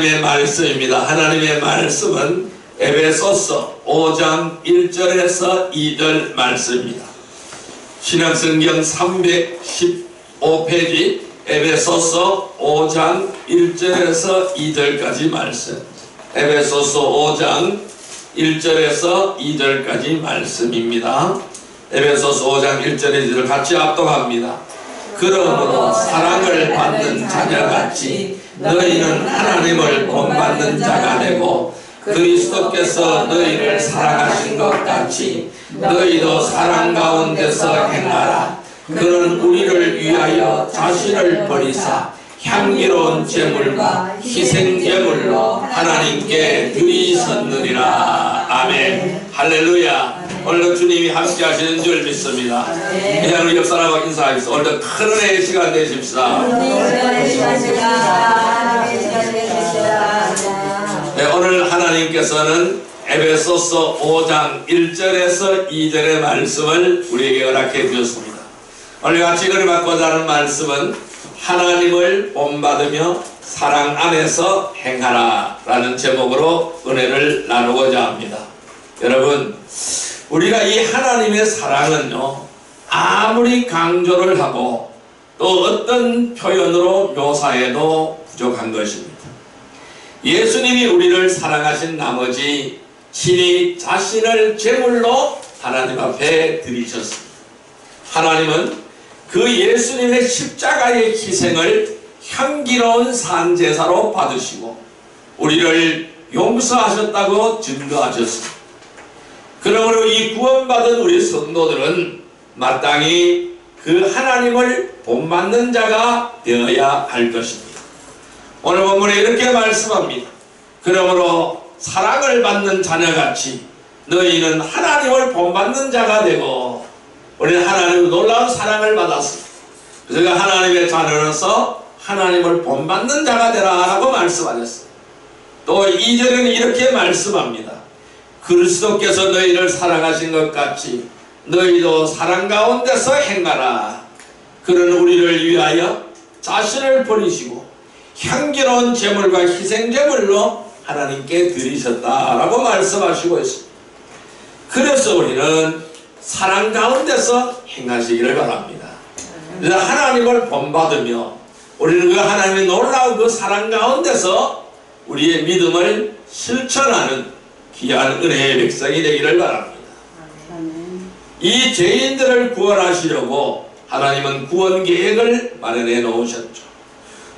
하나님의 말씀입니다. 하나님의 말씀은 에베소서 5장 1절에서 2절 말씀입니다. 신약성경 315페이지 에베소서 5장 1절에서 2절까지 말씀. 에베소서 5장 1절에서 2절까지 말씀입니다. 에베소서 5장 1절에 2절 같이 압독합니다. 그러므로 사랑을 받는 자녀같이 너희는 하나님을 본받는 자가 되고 그리스도께서 너희를 사랑하신 것 같이 너희도 사랑 가운데서 행하라. 그는 우리를 위하여 자신을 버리사 향기로운 제물과 희생제물로 하나님께 드리셨느니라. 아멘. 할렐루야. 오늘도 주님이 함께 하시는 줄 믿습니다. 그냥 우리 옆 사람하고 인사하겠습니다. 오늘도 큰 은혜의 시간 되십시다. 네, 오늘 하나님께서는 에베소서 5장 1절에서 2절의 말씀을 우리에게 허락해 주셨습니다. 오늘 같이 은혜받고자 하는 말씀은 하나님을 본받으며 사랑 안에서 행하라 라는 제목으로 은혜를 나누고자 합니다. 여러분, 우리가 이 하나님의 사랑은요, 아무리 강조를 하고 또 어떤 표현으로 묘사해도 부족한 것입니다. 예수님이 우리를 사랑하신 나머지 친히 자신을 제물로 하나님 앞에 드리셨습니다. 하나님은 그 예수님의 십자가의 희생을 향기로운 산제사로 받으시고 우리를 용서하셨다고 증거하셨습니다. 그러므로 이 구원받은 우리 성도들은 마땅히 그 하나님을 본받는 자가 되어야 할 것입니다. 오늘 본문에 이렇게 말씀합니다. 그러므로 사랑을 받는 자녀같이 너희는 하나님을 본받는 자가 되고, 우리는 하나님의 놀라운 사랑을 받았습니다. 그래서 하나님의 자녀로서 하나님을 본받는 자가 되라 라고 말씀하셨습니다. 또 2절에는 이렇게 말씀합니다. 그리스도께서 너희를 사랑하신 것 같이 너희도 사랑 가운데서 행하라. 그는 우리를 위하여 자신을 버리시고 향기로운 제물과 희생제물로 하나님께 드리셨다라고 말씀하시고 있습니다. 그래서 우리는 사랑 가운데서 행하시기를 바랍니다. 그래서 하나님을 본받으며 우리는 그 하나님의 놀라운 그 사랑 가운데서 우리의 믿음을 실천하는 귀한 은혜의 백성이 되기를 바랍니다. 이 죄인들을 구원하시려고 하나님은 구원 계획을 마련해 놓으셨죠.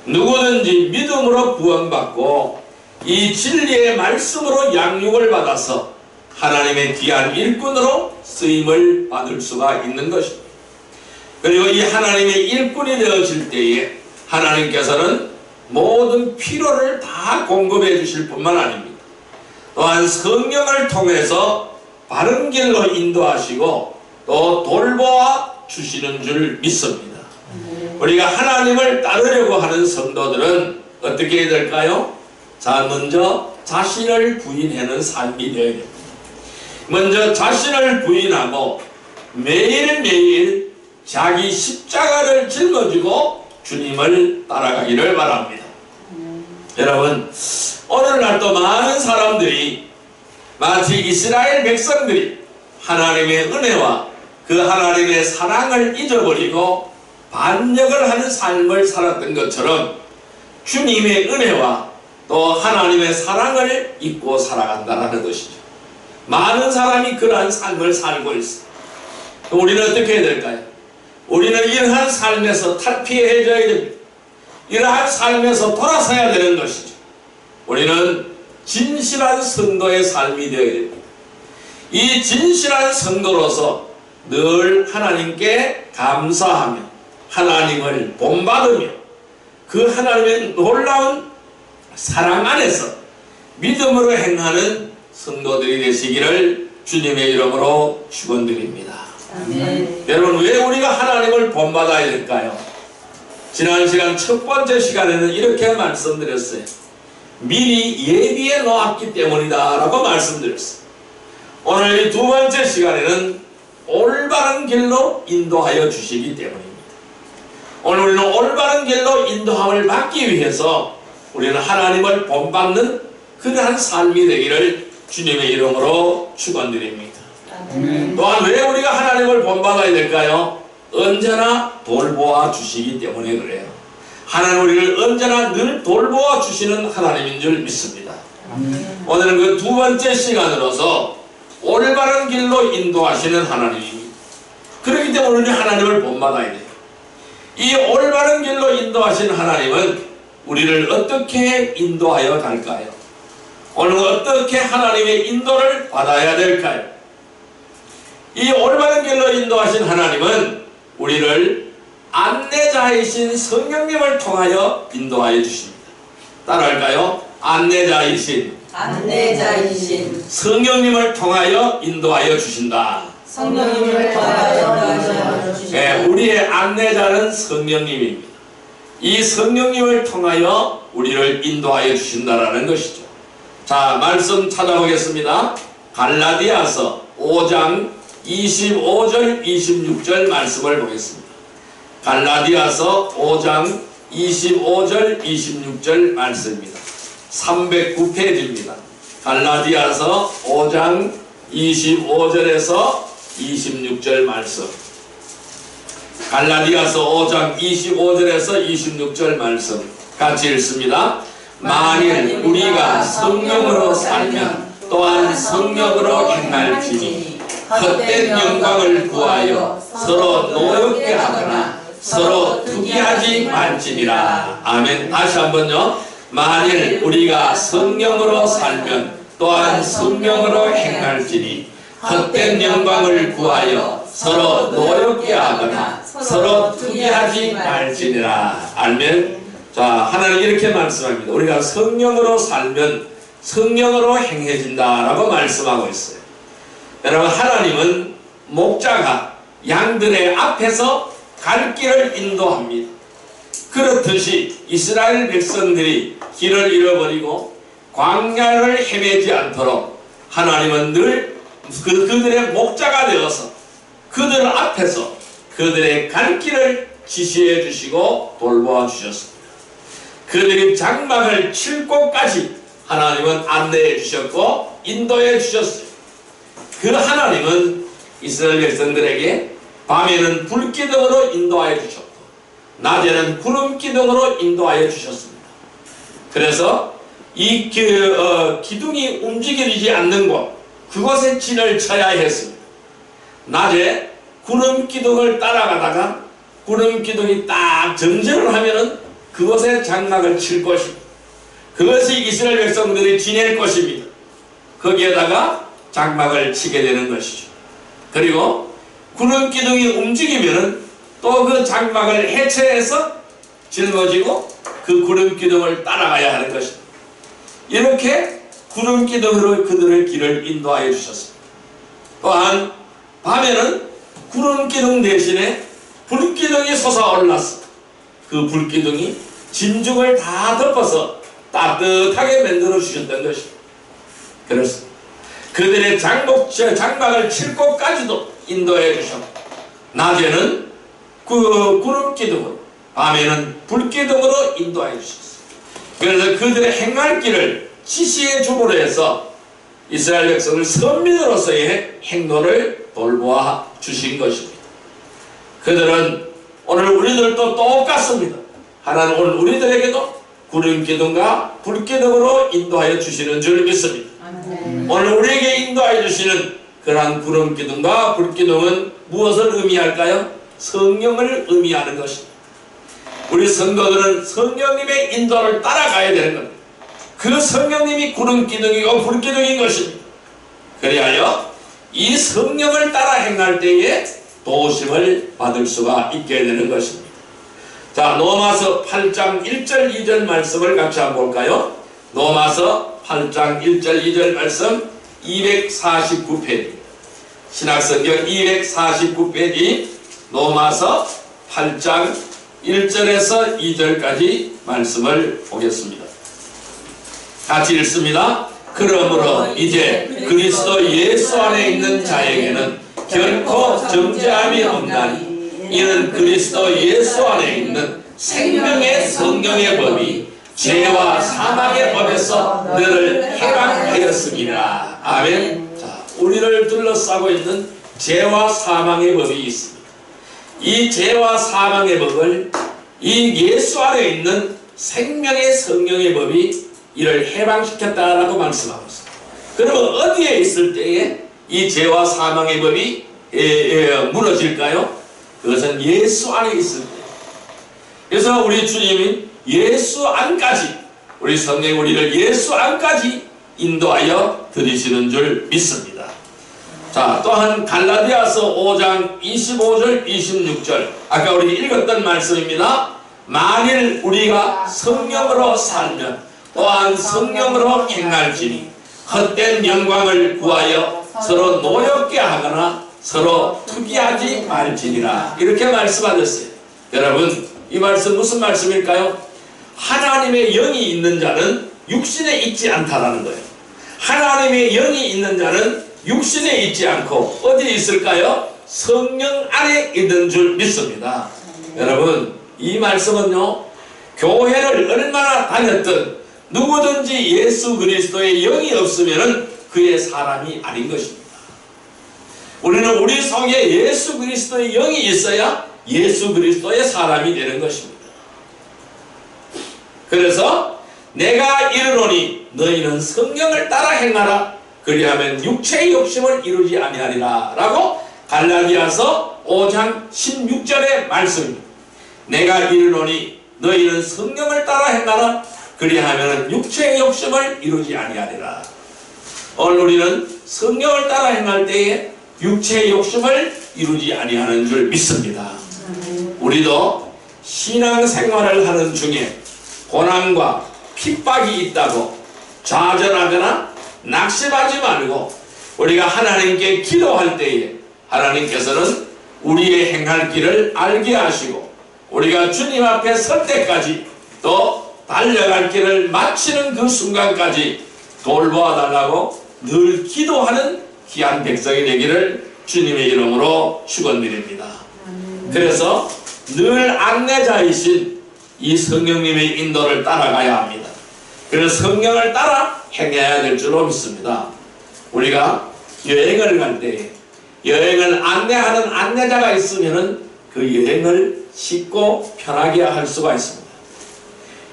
누구든지 믿음으로 구원받고 이 진리의 말씀으로 양육을 받아서 하나님의 귀한 일꾼으로 쓰임을 받을 수가 있는 것입니다. 그리고 이 하나님의 일꾼이 되어질 때에 하나님께서는 모든 필요를 다 공급해 주실 뿐만 아닙니다. 또한 성령을 통해서 바른 길로 인도하시고 또 돌보아 주시는 줄 믿습니다. 우리가 하나님을 따르려고 하는 성도들은 어떻게 해야 될까요? 자, 먼저 자신을 부인하는 삶이 되어야 됩니다. 먼저 자신을 부인하고 매일매일 자기 십자가를 짊어지고 주님을 따라가기를 바랍니다. 여러분, 오늘날도 많은 사람들이 마치 이스라엘 백성들이 하나님의 은혜와 그 하나님의 사랑을 잊어버리고 반역을 하는 삶을 살았던 것처럼 주님의 은혜와 또 하나님의 사랑을 잊고 살아간다는 것이죠. 많은 사람이 그러한 삶을 살고 있습니다. 우리는 어떻게 해야 될까요? 우리는 이러한 삶에서 탈피해져야 됩니다. 이러한 삶에서 돌아서야 되는 것이죠. 우리는 진실한 성도의 삶이 되어야 됩니다. 이 진실한 성도로서 늘 하나님께 감사하며 하나님을 본받으며 그 하나님의 놀라운 사랑 안에서 믿음으로 행하는 성도들이 되시기를 주님의 이름으로 축원드립니다. 여러분, 왜 우리가 하나님을 본받아야 될까요? 지난 시간 첫 번째 시간에는 이렇게 말씀드렸어요. 미리 예비해 놓았기 때문이다 라고 말씀드렸어요. 오늘 이 두 번째 시간에는 올바른 길로 인도하여 주시기 때문입니다. 오늘 우리는 올바른 길로 인도함을 받기 위해서 우리는 하나님을 본받는 그러한 삶이 되기를 주님의 이름으로 축원드립니다. 또한 왜 우리가 하나님을 본받아야 될까요? 언제나 돌보아 주시기 때문에 그래요. 하나님 우리를 언제나 늘 돌보아 주시는 하나님인 줄 믿습니다. 오늘은 그 두 번째 시간으로서 올바른 길로 인도하시는 하나님입니다. 그렇기 때문에 우리는 하나님을 본받아야 돼요. 이 올바른 길로 인도하신 하나님은 우리를 어떻게 인도하여 갈까요? 오늘 어떻게 하나님의 인도를 받아야 될까요? 이 올바른 길로 인도하신 하나님은 우리를 안내자이신 성령님을 통하여 인도하여 주십니다. 따라할까요? 안내자이신 성령님을 통하여 인도하여 주신다. 성령님을 통하여 네, 우리의 안내자는 성령님입니다. 이 성령님을 통하여 우리를 인도하여 주신다라는 것이죠. 자, 말씀 찾아보겠습니다. 갈라디아서 5장 25절 26절 말씀을 보겠습니다. 갈라디아서 5장 25절 26절 말씀입니다. 309페이지입니다. 갈라디아서 5장 25절에서 26절 말씀. 갈라디아서 5장 25절에서 26절 말씀 같이 읽습니다. 만일 우리가 성령으로 살면 또한 성령으로 행할지니 헛된 영광을 구하여 서로 노엽게 하거나 서로 투기하지 말지니라. 아멘. 다시 한번요. 만일 우리가 성령으로 살면 또한 성령으로 행할지니 헛된 영광을 구하여 서로 노엽게 하거나 서로 투기하지 말지니라. 아멘. 자, 하나님 이렇게 말씀합니다. 우리가 성령으로 살면 성령으로 행해진다라고 말씀하고 있어요. 여러분, 하나님은 목자가 양들의 앞에서 갈 길을 인도합니다. 그렇듯이 이스라엘 백성들이 길을 잃어버리고 광야를 헤매지 않도록 하나님은 늘 그들의 목자가 되어서 그들 앞에서 그들의 갈 길을 지시해 주시고 돌보아 주셨습니다. 그들이 장막을 칠 곳까지 하나님은 안내해 주셨고 인도해 주셨어요. 그 하나님은 이스라엘 백성들에게 밤에는 불기둥으로 인도하여 주셨고 낮에는 구름기둥으로 인도하여 주셨습니다. 그래서 이 기둥이 움직이지 않는 곳, 그곳에 진을 쳐야 했습니다. 낮에 구름기둥을 따라가다가 구름기둥이 딱 정전을 하면은 그곳에 장막을 칠 것입니다. 그것이 이스라엘 백성들이 지낼 것입니다. 거기에다가 장막을 치게 되는 것이죠. 그리고 구름기둥이 움직이면은 또 그 장막을 해체해서 짊어지고 그 구름기둥을 따라가야 하는 것입니다. 이렇게 구름기둥으로 그들의 길을 인도하여 주셨습니다. 또한 밤에는 구름기둥 대신에 불기둥이 솟아올랐습니다. 그 불기둥이 진죽을 다 덮어서 따뜻하게 만들어 주셨던 것입니다. 그렇습니다. 그들의 장막을 칠 곳까지도 인도해 주셨고 낮에는 그 구름기둥으로 밤에는 불기둥으로 인도해 주셨습니다. 그래서 그들의 행할 길을 지시해 주므로 해서 이스라엘 백성을 선민으로서의 행로를 돌보아 주신 것입니다. 그들은 오늘 우리들도 똑같습니다. 하나님 오늘 우리들에게도 구름기둥과 불기둥으로 인도하여 주시는 줄 믿습니다. 오늘 우리에게 인도하여 주시는 그러한 구름기둥과 불기둥은 무엇을 의미할까요? 성령을 의미하는 것입니다. 우리 성도들은 성령님의 인도를 따라가야 되는 겁니다. 그 성령님이 구름기둥이고 불기둥인 것입니다. 그리하여 이 성령을 따라 행할 때에 도우심을 받을 수가 있게 되는 것입니다. 자, 로마서 8장 1절 2절 말씀을 같이 한번 볼까요? 로마서 8장 1절 2절 말씀 249페이지 신약성경 249페이지 로마서 8장 1절에서 2절까지 말씀을 보겠습니다. 같이 읽습니다. 그러므로 이제 그리스도 예수 안에 있는 자에게는 결코 정죄함이 없나니 이는 그리스도 예수 안에 있는 생명의 성령의 법이 죄와 사망의 법에서 너를 해방하였음이라. 아멘. 자, 우리를 둘러싸고 있는 죄와 사망의 법이 있습니다. 이 죄와 사망의 법을 이 예수 안에 있는 생명의 성령의 법이 이를 해방시켰다라고 말씀하고 있습니다. 그러면 어디에 있을 때에 이 죄와 사망의 법이 무너질까요? 그것은 예수 안에 있을 때. 그래서 우리 주님이 예수 안까지, 우리 성령 우리를 예수 안까지 인도하여 들이시는 줄 믿습니다. 자, 또한 갈라디아서 5장 25절 26절 아까 우리 읽었던 말씀입니다. 만일 우리가 성령으로 살면 또한 성령으로 행할지니 헛된 영광을 구하여 서로 노엽게 하거나 서로 투기하지 말지니라. 이렇게 말씀하셨어요. 여러분, 이 말씀 무슨 말씀일까요? 하나님의 영이 있는 자는 육신에 있지 않다라는 거예요. 하나님의 영이 있는 자는 육신에 있지 않고 어디에 있을까요? 성령 안에 있는 줄 믿습니다. 여러분, 이 말씀은요, 교회를 얼마나 다녔든 누구든지 예수 그리스도의 영이 없으면 그의 사람이 아닌 것입니다. 우리는 우리 속에 예수 그리스도의 영이 있어야 예수 그리스도의 사람이 되는 것입니다. 그래서 내가 이르노니 너희는 성령을 따라 행하라. 그리하면 육체의 욕심을 이루지 아니하리라 라고 갈라디아서 5장 16절의 말씀입니다. 내가 이르노니 너희는 성령을 따라 행하라. 그리하면 육체의 욕심을 이루지 아니하리라. 오늘 우리는 성령을 따라 행할 때에 육체의 욕심을 이루지 아니하는 줄 믿습니다. 우리도 신앙생활을 하는 중에 고난과 핍박이 있다고 좌절하거나 낙심하지 말고 우리가 하나님께 기도할 때에 하나님께서는 우리의 행할 길을 알게 하시고 우리가 주님 앞에 설 때까지 또 달려갈 길을 마치는 그 순간까지 돌보아 달라고 늘 기도하는 귀한 백성이 되기를 주님의 이름으로 축원드립니다. 그래서 늘 안내자이신 이 성령님의 인도를 따라가야 합니다. 그래서 성령을 따라 행해야 될 줄로 믿습니다. 우리가 여행을 갈 때 여행을 안내하는 안내자가 있으면 그 여행을 쉽고 편하게 할 수가 있습니다.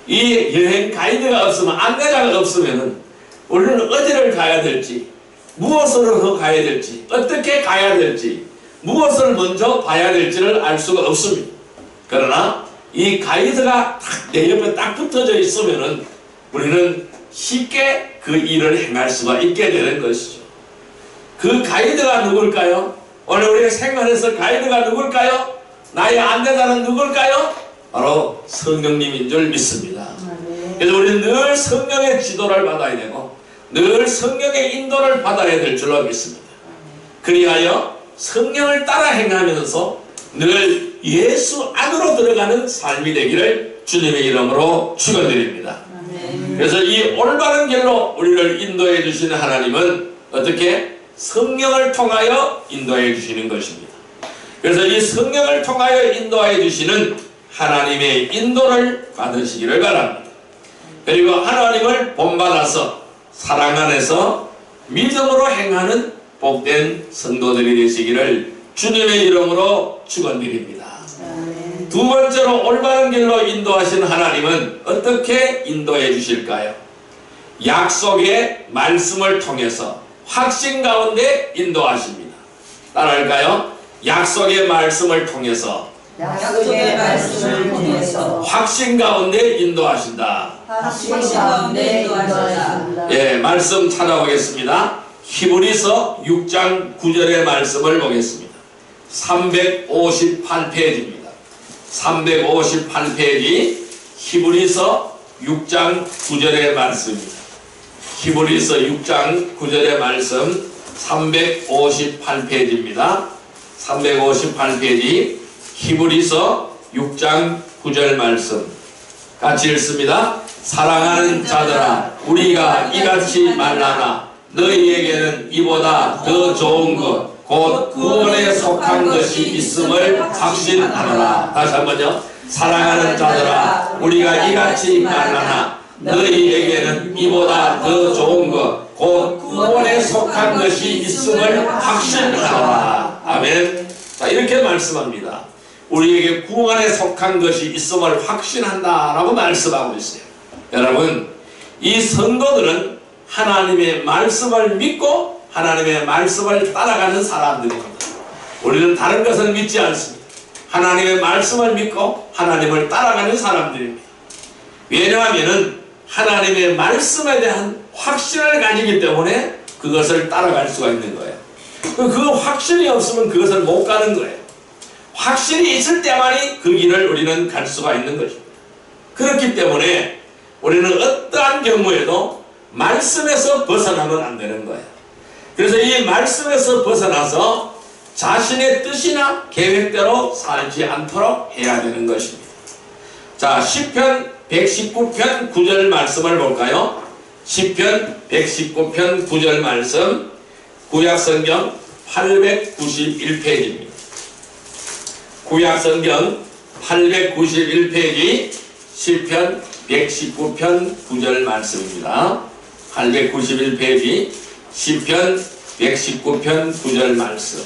이 여행 가이드가 없으면, 안내자가 없으면 우리는 어디를 가야 될지, 무엇으로 가야 될지, 어떻게 가야 될지, 무엇을 먼저 봐야 될지를 알 수가 없습니다. 그러나 이 가이드가 딱 내 옆에 딱 붙어져 있으면 우리는 쉽게 그 일을 행할 수가 있게 되는 것이죠. 그 가이드가 누굴까요? 오늘 우리가 생활에서 가이드가 누굴까요? 나의 안내자는 누굴까요? 바로 성령님인 줄 믿습니다. 그래서 우리는 늘 성령의 지도를 받아야 되고 늘 성령의 인도를 받아야 될 줄로 믿습니다. 그리하여 성령을 따라 행하면서 늘 예수 안으로 들어가는 삶이 되기를 주님의 이름으로 축원드립니다. 그래서 이 올바른 길로 우리를 인도해 주시는 하나님은 어떻게? 성령을 통하여 인도해 주시는 것입니다. 그래서 이 성령을 통하여 인도해 주시는 하나님의 인도를 받으시기를 바랍니다. 그리고 하나님을 본받아서 사랑 안에서 믿음으로 행하는 복된 성도들이 되시기를 주님의 이름으로 축원드립니다. 두 번째로 올바른 길로 인도하신 하나님은 어떻게 인도해 주실까요? 약속의 말씀을 통해서 확신 가운데 인도하십니다. 따라할까요? 약속의 말씀을 통해서 약속의 말씀을 통해서 확신 가운데 인도하신다. 확신 가운데 인도하신다. 예, 말씀 찾아보겠습니다. 히브리서 6장 9절의 말씀을 보겠습니다. 358페이지입니다. 358페이지 히브리서 6장 9절의 말씀입니다. 히브리서 6장 9절의 말씀 358페이지입니다. 358페이지 히브리서 6장 9절 말씀 같이 읽습니다. 사랑하는 자들아 우리가 이같이 말하나 너희에게는 이보다 더 좋은 것 곧 구원에 속한 것이 있음을 확신하노라. 다시 한번요. 사랑하는 자들아 우리가 이같이 말하나 너희에게는 이보다 더 좋은 것 곧 구원에 속한 것이 있음을 확신하라. 아멘. 자, 이렇게 말씀합니다. 우리에게 구원에 속한 것이 있음을 확신한다라고 말씀하고 있어요. 여러분, 이 성도들은 하나님의 말씀을 믿고 하나님의 말씀을 따라가는 사람들입니다. 우리는 다른 것을 믿지 않습니다. 하나님의 말씀을 믿고 하나님을 따라가는 사람들입니다. 왜냐하면 하나님의 말씀에 대한 확신을 가지기 때문에 그것을 따라갈 수가 있는 거예요. 그 확신이 없으면 그것을 못 가는 거예요. 확신이 있을 때만이 그 길을 우리는 갈 수가 있는 것입니다. 그렇기 때문에 우리는 어떠한 경우에도 말씀에서 벗어나면 안 되는 거예요. 그래서 이 말씀에서 벗어나서 자신의 뜻이나 계획대로 살지 않도록 해야 되는 것입니다. 자, 시편 119편 9절 말씀을 볼까요? 시편 119편 9절 말씀, 구약성경 891페이지입니다. 구약성경 891페이지 시편 119편 9절 말씀입니다. 891페이지 시편 119편 9절 말씀.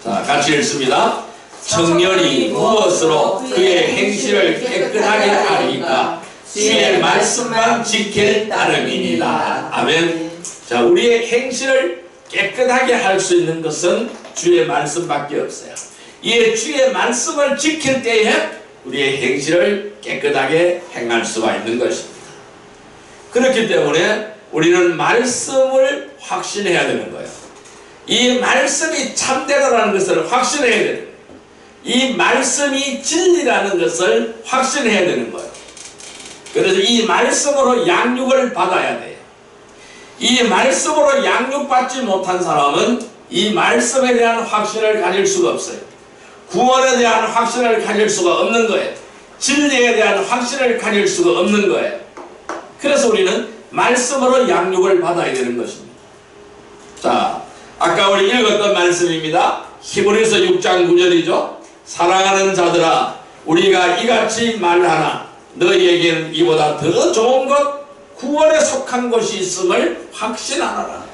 자, 같이 읽습니다. 청년이 무엇으로 그의 행실을 깨끗하게 하리까? 주의 말씀만 지킬 따름이니라. 아멘. 자, 우리의 행실을 깨끗하게 할 수 있는 것은 주의 말씀밖에 없어요. 이 주의 말씀을 지킬 때에 우리의 행실을 깨끗하게 행할 수가 있는 것입니다. 그렇기 때문에 우리는 말씀을 확신해야 되는 거예요. 이 말씀이 참되다라는 것을 확신해야 되는 거예요. 이 말씀이 진리라는 것을 확신해야 되는 거예요. 그래서 이 말씀으로 양육을 받아야 돼요. 이 말씀으로 양육받지 못한 사람은 이 말씀에 대한 확신을 가질 수가 없어요. 구원에 대한 확신을 가질 수가 없는 거예요. 진리에 대한 확신을 가질 수가 없는 거예요. 그래서 우리는 말씀으로 양육을 받아야 되는 것입니다. 자, 아까 우리 읽었던 말씀입니다. 히브리서 6장 9절이죠. 사랑하는 자들아, 우리가 이같이 말하나 너희에게는 이보다 더 좋은 것 구원에 속한 것이 있음을 확신하라.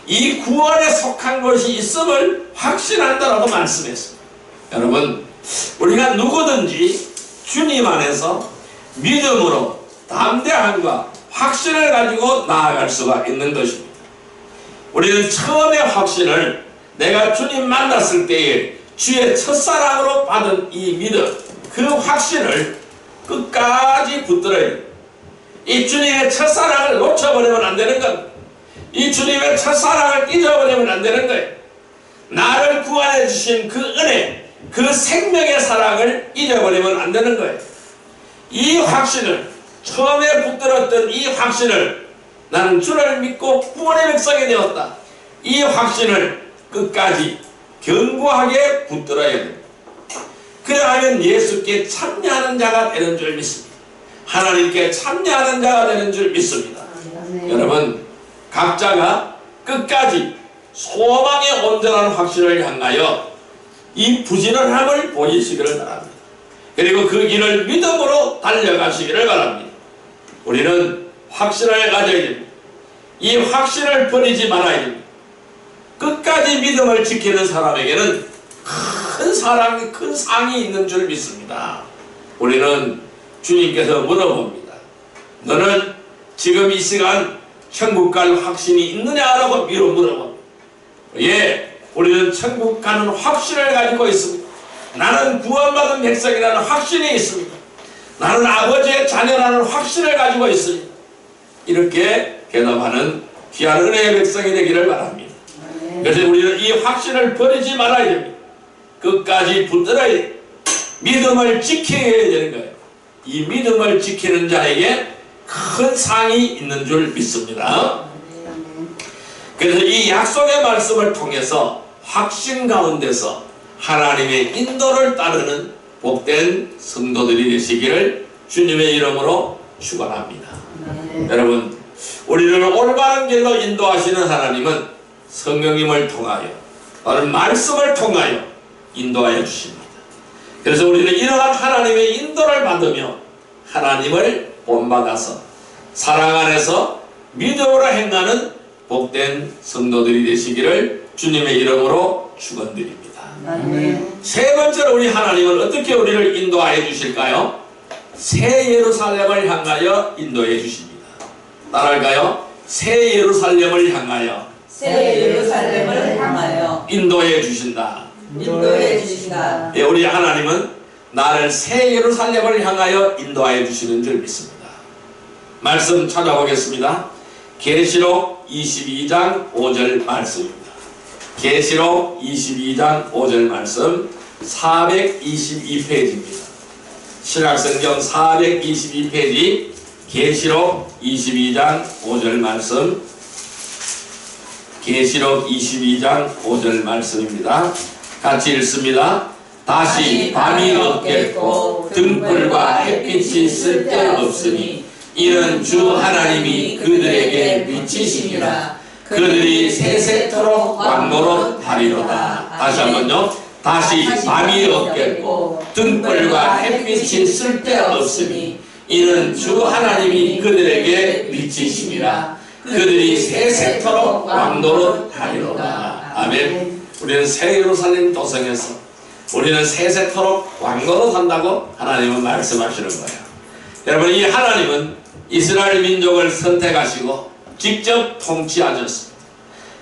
이 구원에 속한 것이 있음을 확신한다라고 말씀했습니다. 여러분, 우리가 누구든지 주님 안에서 믿음으로 담대함과 확신을 가지고 나아갈 수가 있는 것입니다. 우리는 처음의 확신을 내가 주님 만났을 때에 주의 첫사랑으로 받은 이 믿음, 그 확신을 끝까지 붙들어야 돼요. 이 주님의 첫사랑을 놓쳐버리면 안 되는 겁니다. 이 주님의 첫사랑을 잊어버리면 안 되는 거예요. 나를 구원해 주신 그 은혜, 그 생명의 사랑을 잊어버리면 안 되는 거예요. 이 확신을, 처음에 붙들었던 이 확신을, 나는 주를 믿고 구원의 백성이 되었다, 이 확신을 끝까지 견고하게 붙들어야 됩니다. 그러하면 예수께 참여하는 자가 되는 줄 믿습니다. 하나님께 참여하는 자가 되는 줄 믿습니다. 여러분, 각자가 끝까지 소망의 온전한 확신을 향하여 이 부지런함을 보이시기를 바랍니다. 그리고 그 길을 믿음으로 달려가시기를 바랍니다. 우리는 확신을 가져야 됩니다. 이 확신을 버리지 말아야 됩니다. 끝까지 믿음을 지키는 사람에게는 큰 사랑이, 큰 상이 있는 줄 믿습니다. 우리는 주님께서 물어봅니다. 너는 지금 이 시간 천국 갈 확신이 있느냐라고 물어봅니다. 예, 우리는 천국 가는 확신을 가지고 있습니다. 나는 구원받은 백성이라는 확신이 있습니다. 나는 아버지의 자녀라는 확신을 가지고 있습니다. 이렇게 대답하는 귀한 은혜의 백성이 되기를 바랍니다. 그래서 우리는 이 확신을 버리지 말아야 됩니다. 끝까지 붙들어야 됩니다. 믿음을 지켜야 되는 거예요. 이 믿음을 지키는 자에게 큰 상이 있는 줄 믿습니다. 그래서 이 약속의 말씀을 통해서 확신 가운데서 하나님의 인도를 따르는 복된 성도들이 되시기를 주님의 이름으로 축원합니다. 여러분, 우리를 올바른 길로 인도하시는 하나님은 성령님을 통하여, 또는 말씀을 통하여 인도하여 주십니다. 그래서 우리는 이러한 하나님의 인도를 받으며 하나님을 본받아서 사랑 안에서 믿음으로 행하는 복된 성도들이 되시기를 주님의 이름으로 축원드립니다. 세 번째로 우리 하나님은 어떻게 우리를 인도하여 주실까요? 새 예루살렘을 향하여 인도해 주십니다. 따라할까요? 새 예루살렘을 향하여 새 예루살렘을 향하여 인도해 주신다. 인도해 주신다. 예, 우리 하나님은 나를 새 예루살렘을 향하여 인도하여 주시는 줄 믿습니다. 말씀 찾아보겠습니다. 계시록 22장 5절 말씀입니다. 계시록 22장 5절 말씀 422페이지입니다. 신약성경 422페이지 계시록 22장 5절 말씀, 계시록 22장 5절 말씀입니다. 같이 읽습니다. 다시 밤이 없겠고 등불과 햇빛이 쓸데없으니 이는 주 하나님이 그들에게 미치시니라. 그들이 세세토록 왕노릇 하리로다. 다시 한번요. 다시 밤이 없겠고 등불과 햇빛이 쓸데없으니 이는 주 하나님이 그들에게 미치심이라. 그들이 세세토록 왕노릇 하리로다. 아멘. 우리는 새 예루살렘 도성에서 우리는 세세토록 왕노릇 한다고 하나님은 말씀하시는 거예요. 여러분, 이 하나님은 이스라엘 민족을 선택하시고 직접 통치하셨습니다.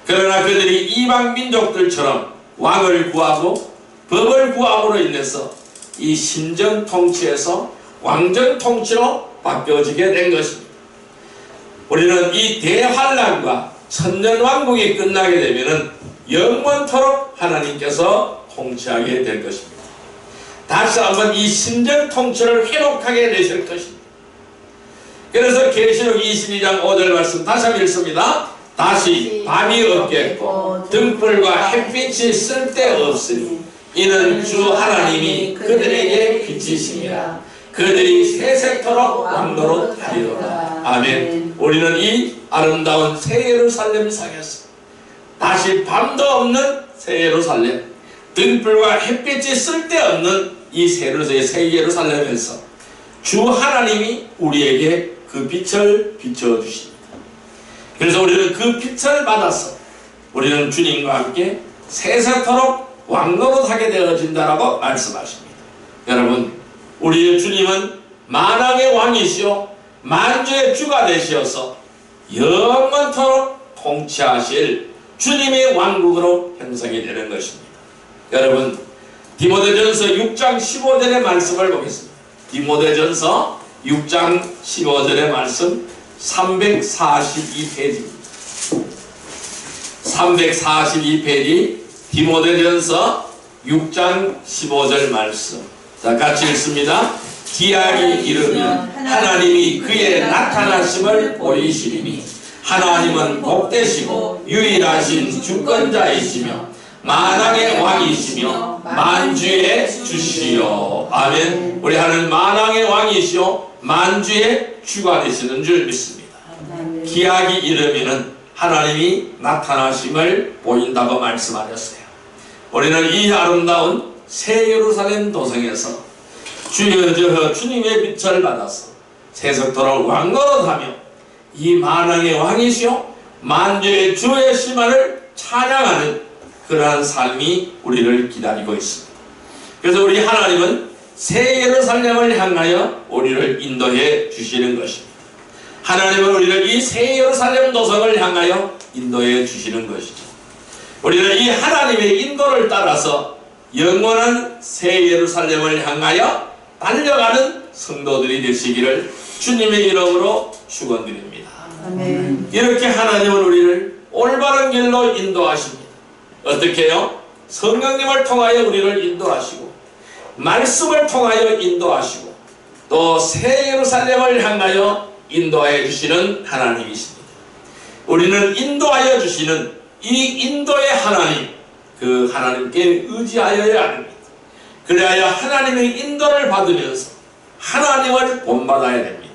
그러나 그들이 이방 민족들처럼 왕을 구하고 법을 구함으로 인해서 이 신정 통치에서 왕정 통치로 바뀌어지게 된 것입니다. 우리는 이 대환란과 천년왕국이 끝나게 되면은 영원토록 하나님께서 통치하게 될 것입니다. 다시 한번 이 신정 통치를 회복하게 되실 것입니다. 그래서 계시록 22장 5절 말씀 다시 한번 읽습니다. 다시 밤이 없겠고 등불과 햇빛이 쓸데없으니 이는 주 하나님이 그들에게 비치심이라. 그들이 세세토록 왕노릇 하리로다. 아멘. 우리는 이 아름다운 새 예루살렘 상에서 다시 밤도 없는 새 예루살렘, 등불과 햇빛이 쓸데없는 이 새 예루살렘에서 주 하나님이 우리에게 그 빛을 비춰주십니다. 그래서 우리는 그 빛을 받아서 우리는 주님과 함께 세세토록 왕노릇하게 되어진다라고 말씀하십니다. 여러분, 우리의 주님은 만왕의 왕이시오 만주의 주가 되시어서 영원토록 통치하실 주님의 왕국으로 형성이 되는 것입니다. 여러분, 디모데전서 6장 15절의 말씀을 보겠습니다. 디모데전서 6장 15절의 말씀 342페이지입니다. 342페이지 디모데전서 6장 15절 말씀. 자, 같이 읽습니다. 기약이 이르면 하나님이 그의 나타나심을 보이시리니 하나님은 복되시고 유일하신 주권자이시며 만왕의 왕이시며 만주의 주시요. 아멘. 우리 하나님 만왕의 왕이시요 만주의 주가 되시는 줄 믿습니다. 기약이 이르면은 하나님이 나타나심을 보인다고 말씀하셨어요. 우리는 이 아름다운 새 예루살렘 도성에서 주님의 빛을 받아서 세속토록 왕노릇하며 이 만왕의 왕이시오 만주의 주의 심한을 찬양하는 그러한 삶이 우리를 기다리고 있습니다. 그래서 우리 하나님은 새 예루살렘을 향하여 우리를 인도해 주시는 것입니다. 하나님은 우리를 이 새 예루살렘 도성을 향하여 인도해 주시는 것이죠. 우리는 이 하나님의 인도를 따라서 영원한 새 예루살렘을 향하여 달려가는 성도들이 되시기를 주님의 이름으로 축원드립니다. 아멘. 이렇게 하나님은 우리를 올바른 길로 인도하십니다. 어떻게 해요? 성령님을 통하여 우리를 인도하시고 말씀을 통하여 인도하시고 또 새 예루살렘을 향하여 인도하여 주시는 하나님이십니다. 우리는 인도하여 주시는 이 인도의 하나님, 그 하나님께 의지하여야 합니다. 그래야 하나님의 인도를 받으면서 하나님을 본받아야 됩니다.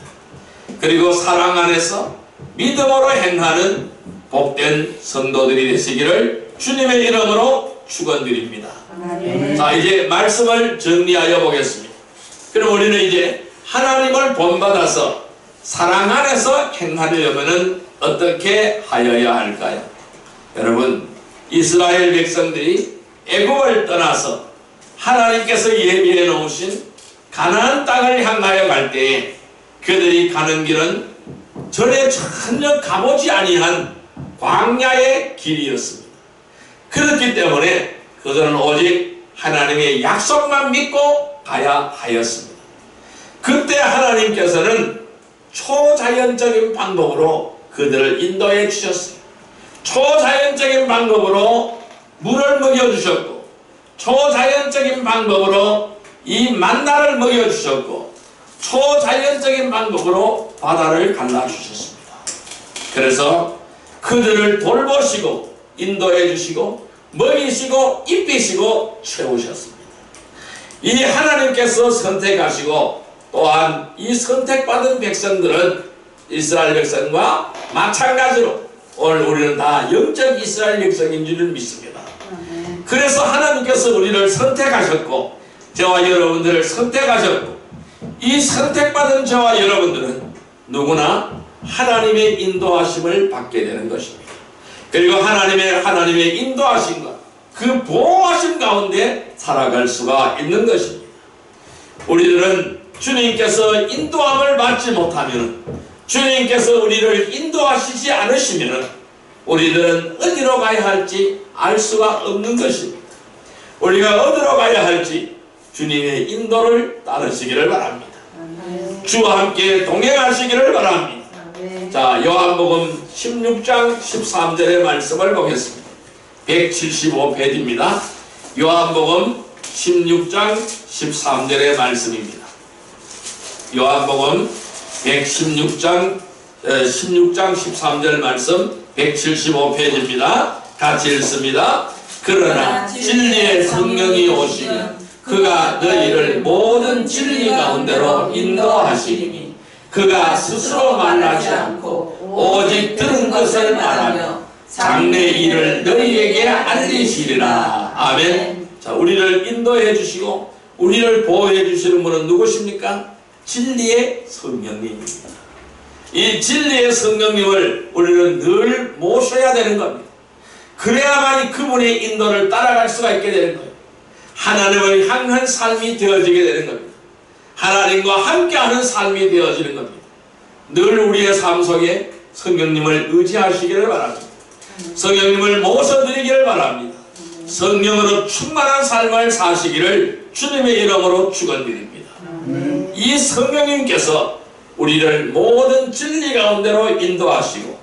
그리고 사랑 안에서 믿음으로 행하는 복된 성도들이 되시기를 주님의 이름으로 축원드립니다. 자, 이제 말씀을 정리하여 보겠습니다. 그럼 우리는 이제 하나님을 본받아서 사랑 안에서 행하려면 어떻게 하여야 할까요? 여러분, 이스라엘 백성들이 애굽을 떠나서 하나님께서 예비해 놓으신 가나안 땅을 향하여 갈 때에 그들이 가는 길은 전에 전혀 가보지 아니한 광야의 길이었습니다. 그렇기 때문에 그들은 오직 하나님의 약속만 믿고 가야 하였습니다. 그때 하나님께서는 초자연적인 방법으로 그들을 인도해 주셨어요. 초자연적인 방법으로 물을 먹여주셨고, 초자연적인 방법으로 이 만나를 먹여주셨고, 초자연적인 방법으로 바다를 갈라주셨습니다. 그래서 그들을 돌보시고 인도해 주시고 먹이시고 입히시고 채우셨습니다. 이 하나님께서 선택하시고 또한 이 선택받은 백성들은 이스라엘 백성과 마찬가지로 오늘 우리는 다 영적 이스라엘 백성인 줄을 믿습니다. 그래서 하나님께서 우리를 선택하셨고 저와 여러분들을 선택하셨고, 이 선택받은 저와 여러분들은 누구나 하나님의 인도하심을 받게 되는 것입니다. 그리고 하나님의 인도하심과 그 보호하심 가운데 살아갈 수가 있는 것입니다. 우리들은 주님께서 인도함을 받지 못하면, 주님께서 우리를 인도하시지 않으시면 우리들은 어디로 가야 할지 알 수가 없는 것입니다. 우리가 어디로 가야 할지 주님의 인도를 따르시기를 바랍니다. 주와 함께 동행하시기를 바랍니다. 자, 요한복음 16장 13절의 말씀을 보겠습니다. 175페이지입니다. 요한복음 16장 13절의 말씀입니다. 요한복음 16장 13절 말씀 175페이지입니다. 같이 읽습니다. 그러나 진리의 성령이 오시면 그가 너희를 모든 진리 가운데로 인도하시니 그가 스스로 말하지 않고 오직 들은 것을 말하며 장래 일을 너희에게 알리시리라. 아멘. 자, 우리를 인도해 주시고 우리를 보호해 주시는 분은 누구십니까? 진리의 성령님입니다. 이 진리의 성령님을 우리는 늘 모셔야 되는 겁니다. 그래야만 그분의 인도를 따라갈 수가 있게 되는 거예요. 하나님을 향한 삶이 되어지게 되는 겁니다. 하나님과 함께하는 삶이 되어지는 겁니다. 늘 우리의 삶 속에 성령님을 의지하시기를 바랍니다. 성령님을 모셔드리기를 바랍니다. 성령으로 충만한 삶을 사시기를 주님의 이름으로 축원드립니다. 이 성령님께서 우리를 모든 진리 가운데로 인도하시고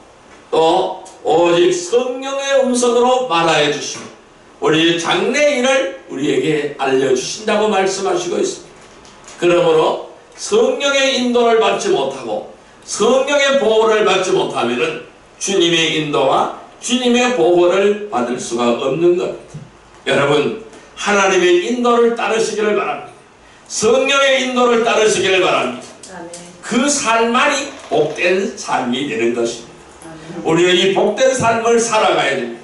또 오직 성령의 음성으로 말하여 주시고 우리 장래일을 우리에게 알려주신다고 말씀하시고 있습니다. 그러므로 성령의 인도를 받지 못하고 성령의 보호를 받지 못하면 주님의 인도와 주님의 보호를 받을 수가 없는 겁니다. 여러분, 하나님의 인도를 따르시기를 바랍니다. 성령의 인도를 따르시기를 바랍니다. 그 삶만이 복된 삶이 되는 것입니다. 우리는 이 복된 삶을 살아가야 됩니다.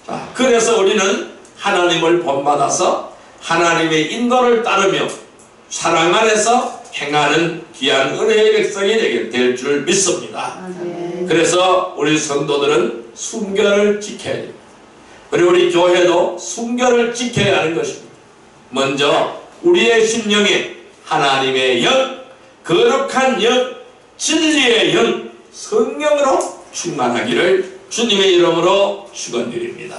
자, 그래서 우리는 하나님을 본받아서 하나님의 인도를 따르며 사랑 안에서 행하는 귀한 은혜의 백성이 되게 될 줄 믿습니다. 그래서 우리 성도들은 순결을 지켜야 됩니다. 그리고 우리 교회도 순결을 지켜야 하는 것입니다. 먼저 우리의 심령에 하나님의 영, 거룩한 영, 진리의 영, 성령으로 충만하기를 주님의 이름으로 축원드립니다.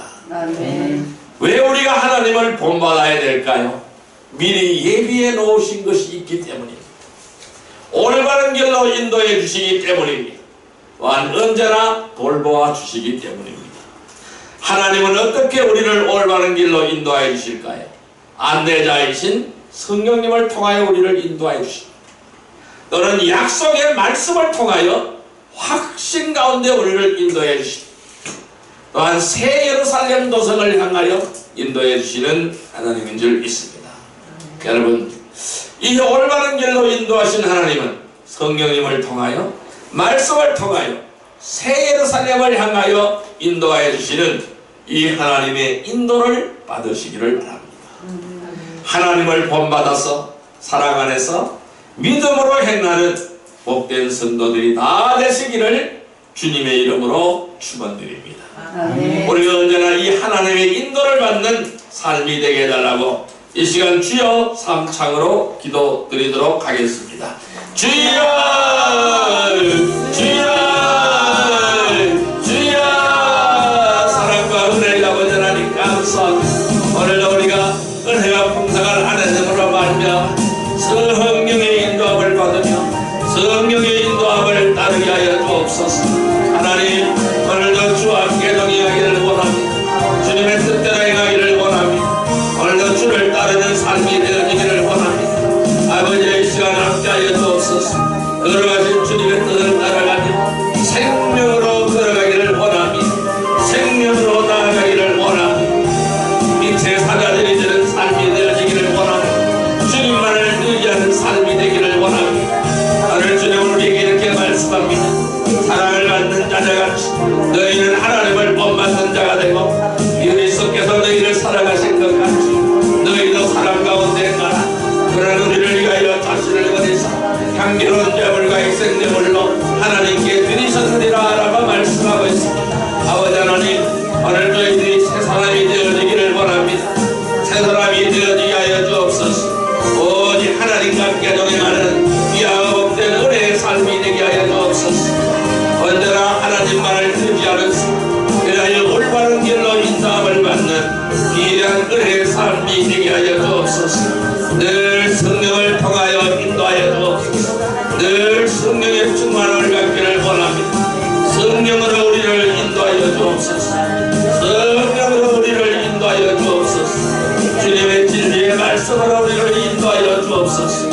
왜 우리가 하나님을 본받아야 될까요? 미리 예비해 놓으신 것이 있기 때문입니다. 올바른 길로 인도해 주시기 때문입니다. 또한 언제나 돌보아 주시기 때문입니다. 하나님은 어떻게 우리를 올바른 길로 인도해 주실까요? 안내자이신 성령님을 통하여 우리를 인도해 주십니다. 또는 약속의 말씀을 통하여 확신 가운데 우리를 인도해 주십니다. 또한 새 예루살렘 도성을 향하여 인도해 주시는 하나님인 줄 믿습니다. 여러분, 이 올바른 길로 인도하신 하나님은 성령님을 통하여 말씀을 통하여 새 예루살렘을 향하여 인도해 주시는 이 하나님의 인도를 받으시기를 바랍니다. 하나님을 본받아서 사랑 안에서 믿음으로 행하는 복된 성도들이 다 되시기를 주님의 이름으로 축원드립니다. 아멘. 우리가 언제나 이 하나님의 인도를 받는 삶이 되게 해달라고 이 시간 주여 삼창으로 기도드리도록 하겠습니다. 주여 주여 주여. 사랑과 은혜가 번전하니 감사합니다. 오늘도 우리가 은혜와 풍성한 하나님으로 말며 성령의 인도함을 받으며 성령의 인도함을 따르게 하여 주옵소서. 하나님 오늘도 주와 함께 동행하기를 원합니다. 주님의 뜻대로 행하기를 원합니다. 오늘도 주를 따르는 삶이 되어지기를 원합니다. 아버지의 이 시간 함께하여 주옵소서. 걸어가신 주님의 뜻을 따라가며 생명으로 걸어가기를 원합니다. 생명으로 나아가기를 원합니다. 빛의 사자들이 되는 삶이 되어지기를 원합니다. 주님만을 의지하는 삶이 되기를 원합니다. 오늘 주님은 우리에게 이렇게 말씀합니다. 사랑을 받는 자자같이 너희는 하나님을 본받는 자가 되고 그리스도께서 너희를 사랑하신 것 같이 너희도 사랑 가운데 가라. 그러나 우리를 위하여 자신을 버리사 향기로운 제물과 희생제물로 하나님께 드리셨느니라 라고 말씀하고 있습니다. 아버지 하나님 오늘 저희들이 새 사람이 되어지기를 원합니다. 새 사람이 되어지게 하여 주옵소서. 오직 하나님과 함께 동행하는 귀하고 복된 은혜의 삶이 되게 하여 주옵소서. 언제나 하나님만을 의지하면서 그리하여 올바른 길로 인도함을 받는 귀한 은혜의 삶이 되게 하여 주옵소서. 늘 성령을 통하여 인도하여 주옵소서. 늘 성령의 충만함을 갖기를 원합니다. 성령으로 우리를 인도하여 주옵소서. 성령으로 우리를 인도하여 주옵소서. 주님의 진리의 말씀으로 우리를 인도하여 주옵소서.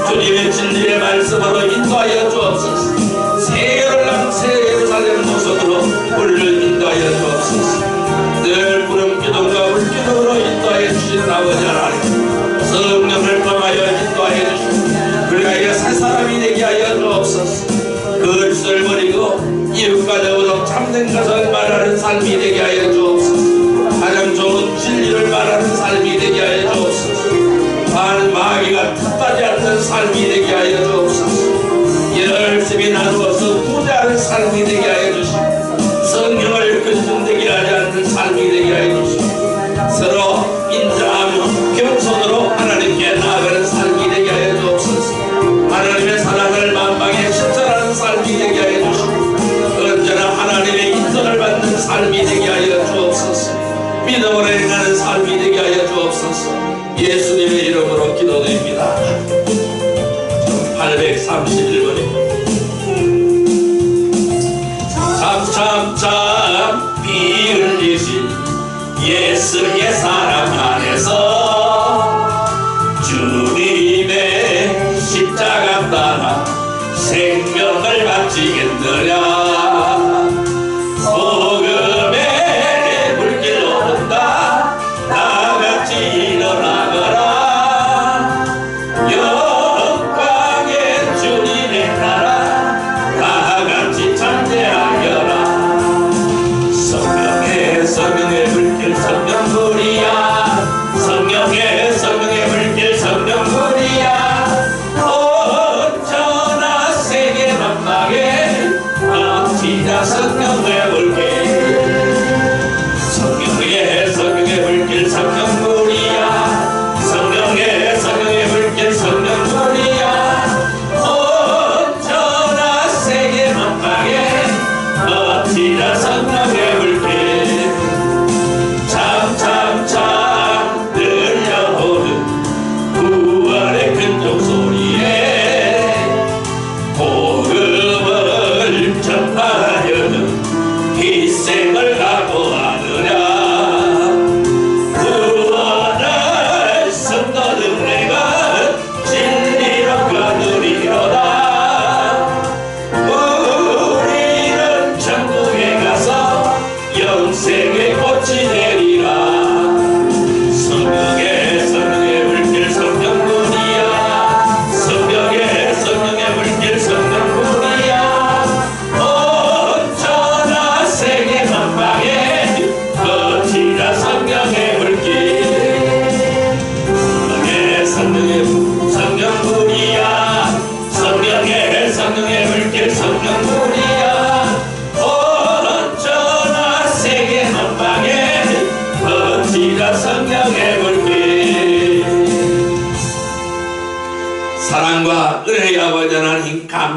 주님의 진리의 말씀으로 인도하여 주옵소서. 새 열람 새 예루살렘 모습으로 우리를 인도하여 주옵소서. 늘 구름 기둥과 물 기둥으로 인도하여 주신 아버지 하나님 성령을 통하여 인도하여 주시고 그리하여 새 사람이 되게 하여 주옵소서. 거짓을 버리고 이웃과 더불어 참된 것을 말하는 삶이 되게 하여 주옵소서. 가장 좋은 진리를 말하는 삶이 되게 하여 주옵소서. 마귀가 틈타지 않는 삶이 되게 하여 주옵소서. 열심히 나누어서 부자하는 삶이 되게 하여 주시고 성령을 근심되게 하지 않는 삶이 되게 하여 주시고 서로 인자하며 겸손으로 하나님께 나아가는 삶이 되게 하여 주옵소서. 하나님의 사랑을 만방에 실천하는 삶이 되게 하여 주시고 언제나 하나님의 인도를 받는 삶이 되게 하여 주옵소서. 믿음으로 행하는 삶이 되게 하여 주옵소서. 예수님의 이름으로 기도드립니다. 831번입니다. 참참참 피 흘리신 예수의 사랑 안에서 주님의 십자가 따라 생명을 바치겠느냐. 복음의 불길로 온다 나같이 일어나거라. 영광의 주님의 나라 다같이 찬양하여라. 성령의 불길 성령불이야 성령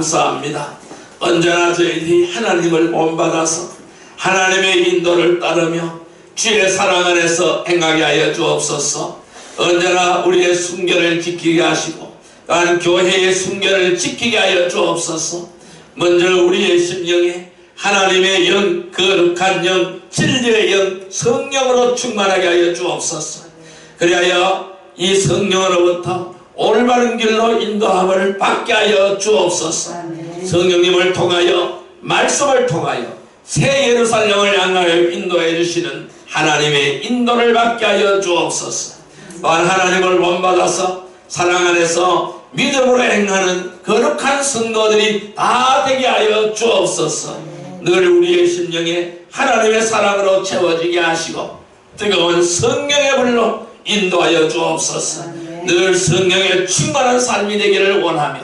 감사합니다. 언제나 저희들이 하나님을 본받아서 하나님의 인도를 따르며 주의 사랑 안에서 행하게 하여 주옵소서. 언제나 우리의 순결을 지키게 하시고 또한 교회의 순결을 지키게 하여 주옵소서. 먼저 우리의 심령에 하나님의 영, 거룩한 영, 진리의 영, 성령으로 충만하게 하여 주옵소서. 그리하여 이 성령으로부터 올바른 길로 인도함을 받게 하여 주옵소서. 성령님을 통하여 말씀을 통하여 새 예루살렘을 향하여 인도해 주시는 하나님의 인도를 받게 하여 주옵소서. 또한 하나님을 본받아서 사랑 안에서 믿음으로 행하는 거룩한 성도들이 다 되게 하여 주옵소서. 늘 우리의 심령에 하나님의 사랑으로 채워지게 하시고 뜨거운 성령의 불로 인도하여 주옵소서. 늘 성령의 충만한 삶이 되기를 원하며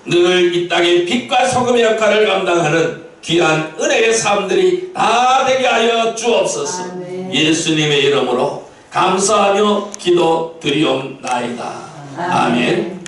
늘 이 땅의 빛과 소금의 역할을 감당하는 귀한 은혜의 삶들이 다 되게 하여 주옵소서. 예수님의 이름으로 감사하며 기도드리옵나이다. 아멘.